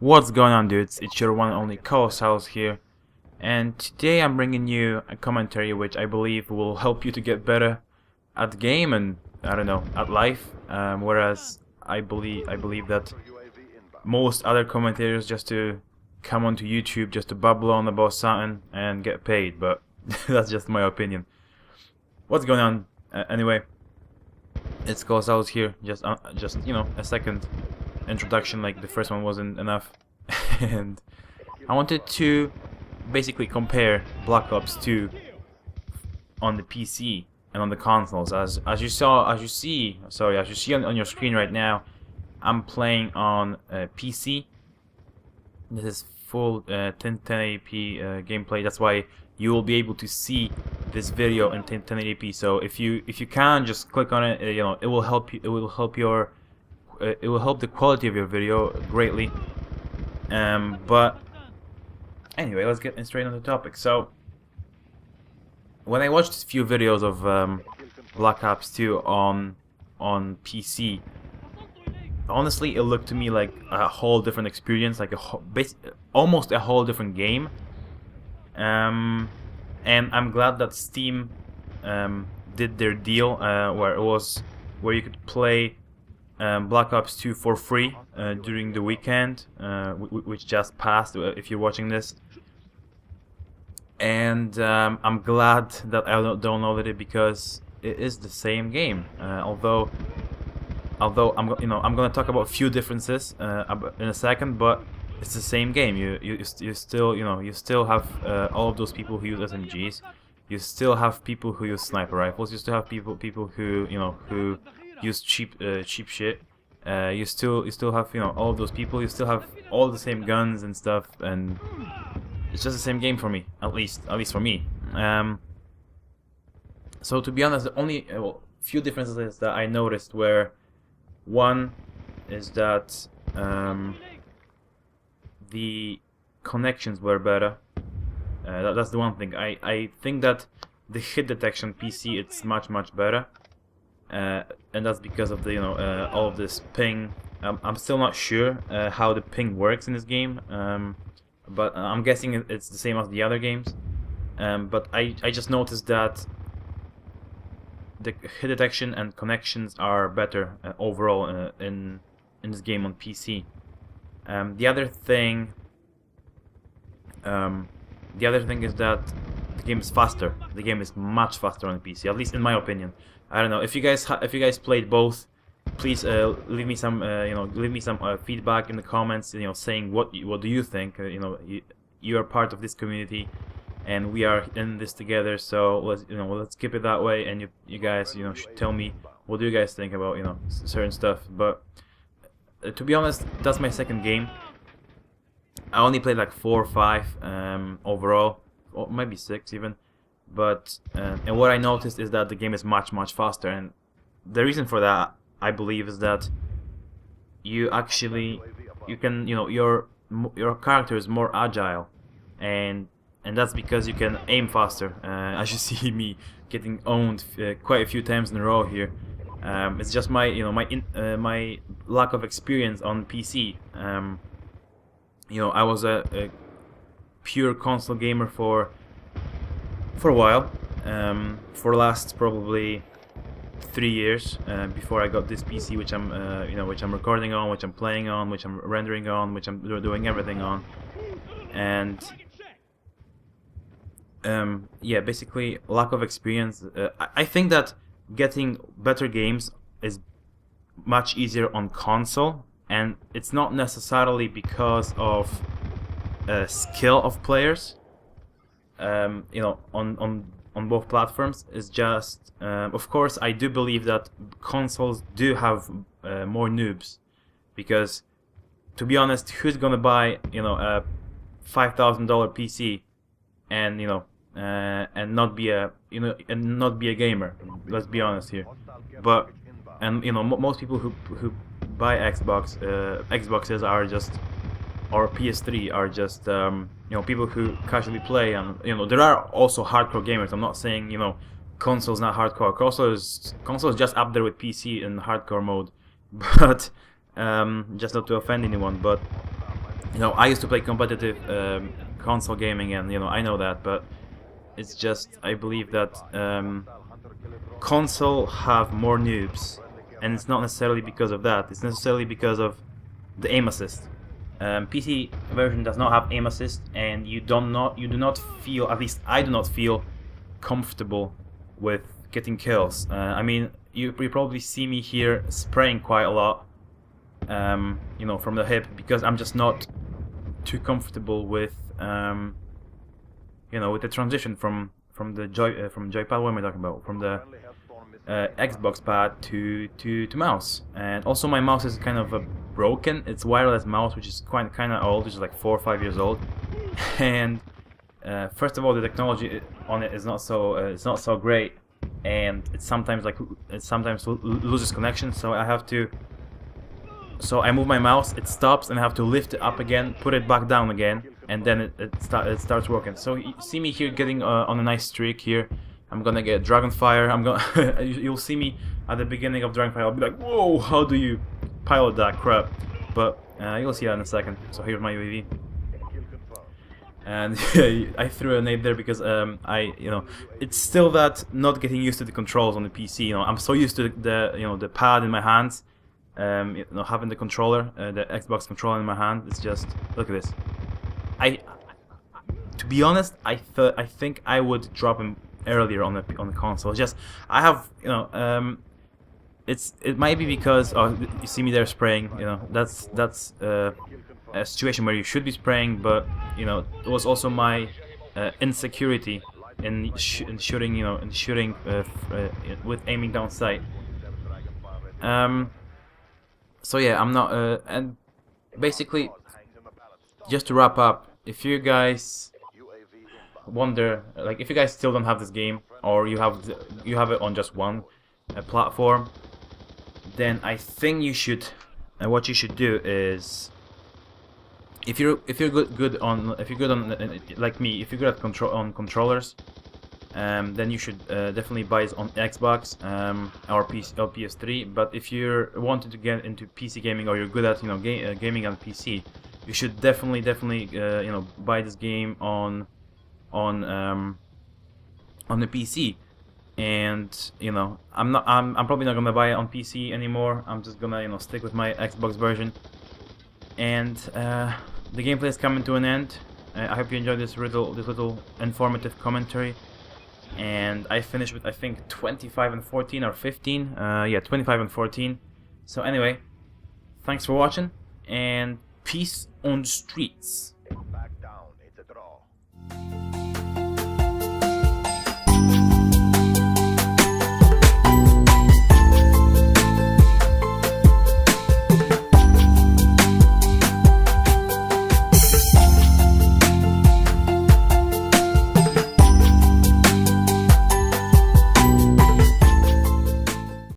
What's going on, dudes? It's your one and only Kolosalus here, and today I'm bringing you a commentary which I believe will help you to get better at the game and, I don't know, at life. Whereas I believe that most other commentators just to come onto YouTube just to babble on about something and get paid, but that's just my opinion. What's going on? Anyway, it's Kolosalus here. Just a second introduction, like the first one wasn't enough. And I wanted to basically compare Black Ops 2 on the PC and on the consoles. As you see on your screen right now, I'm playing on PC. This is full 1080p gameplay. That's why you will be able to see this video in 1080p. So if you can, just click on it. It will help you. It will help the quality of your video greatly. But anyway, let's get straight on the topic. So when I watched a few videos of Black Ops 2 on PC, honestly, it looked to me like a whole different experience, like almost a whole different game. And I'm glad that Steam did their deal where you could play Black Ops 2 for free during the weekend, which just passed if you're watching this. And I'm glad that I downloaded it because it is the same game. Although I'm gonna talk about a few differences in a second, but it's the same game. You still have all of those people who use SMGs. You still have people who use sniper rifles. You still have people who use cheap shit. You still have all of those people. You still have all the same guns and stuff, and it's just the same game for me, at least for me. So to be honest, the only few differences that I noticed were, one is that the connections were better. That's the one thing. I think that the hit detection PC, it's much better. And that's because of the all of this ping. I'm still not sure how the ping works in this game, but I'm guessing it's the same as the other games. But I just noticed that the hit detection and connections are better overall in this game on PC. The other thing is that the game is faster. The game is much faster on the PC, at least in my opinion. I don't know if you guys played both. Please leave me some feedback in the comments. Saying what do you think? You are part of this community, and we are in this together. So let's keep it that way. And you guys should tell me what do you guys think about certain stuff. But to be honest, that's my second game. I only played like 4 or 5 overall, or maybe 6 even. But and what I noticed is that the game is much faster, and the reason for that, I believe, is that you can your character is more agile, and that's because you can aim faster. As you see me getting owned quite a few times in a row here. It's just my my lack of experience on PC. I was a pure console gamer for a while, for the last probably 3 years before I got this PC, which I'm recording on, which I'm playing on, which I'm rendering on, which I'm doing everything on. And yeah, basically lack of experience. I think that getting better games is much easier on console, and it's not necessarily because of skill of players. On both platforms. Is just of course I do believe that consoles do have more noobs, because to be honest, who's gonna buy a $5,000 PC and and not be a gamer? Let's be honest here. But most people who buy Xboxes are just, or PS3 are just people who casually play, and there are also hardcore gamers. I'm not saying console's not hardcore. Console is just up there with PC in hardcore mode, but just not to offend anyone. But You know, I used to play competitive console gaming, and you know, I know that, but it's just I believe that console have more noobs, and it's not necessarily because of that. It's necessarily because of the aim assist. PC version does not have aim assist, and you do not feel, at least I do not feel, comfortable with getting kills. I mean, you probably see me here spraying quite a lot, you know, from the hip, because I'm just not too comfortable with, you know, with the transition from the joypad. What am I talking about? From the Xbox pad to mouse. And also my mouse is kind of broken. It's wireless mouse, which is kind of old, which is like 4 or 5 years old. And first of all, the technology on it is not so it's not so great, and it sometimes loses connection. So I have to. So I move my mouse, it stops, and I have to lift it up again, put it back down again, and then it starts working. So you see me here getting on a nice streak here. I'm gonna get Dragonfire. I'm gonna you'll see me at the beginning of Dragonfire. I'll be like, whoa, how do you pilot that crap? But you'll see that in a second. So here's my UAV. And I threw a nade there because you know, it's still that not getting used to the controls on the PC. You know, I'm so used to the pad in my hands. You know, having the controller, the Xbox controller in my hand, it's just, look at this. To be honest, I think I would drop him earlier on the console. It's just I have, you know, it might be because you see me there spraying. You know, that's a situation where you should be spraying, but you know, it was also my insecurity in shooting. You know, in shooting with aiming down sight. So yeah, I'm not, and basically, just to wrap up, if you guys wonder, like, if you guys still don't have this game, or you have it on just one platform, then I think you should, what you should do is, if you're good on like me, if you're good at on controllers, then you should definitely buy it on Xbox or PS3. But if you're wanting to get into PC gaming, or you're good at, you know, gaming on PC, you should definitely you know, buy this game on the PC. And you know, I'm probably not gonna buy it on PC anymore. I'm just gonna, you know, stick with my Xbox version. And the gameplay is coming to an end. I hope you enjoyed this little informative commentary. And I finished with, I think, 25 and 14 or 15. Yeah, 25 and 14. So anyway, thanks for watching, and peace on the streets. Back down, it's a draw.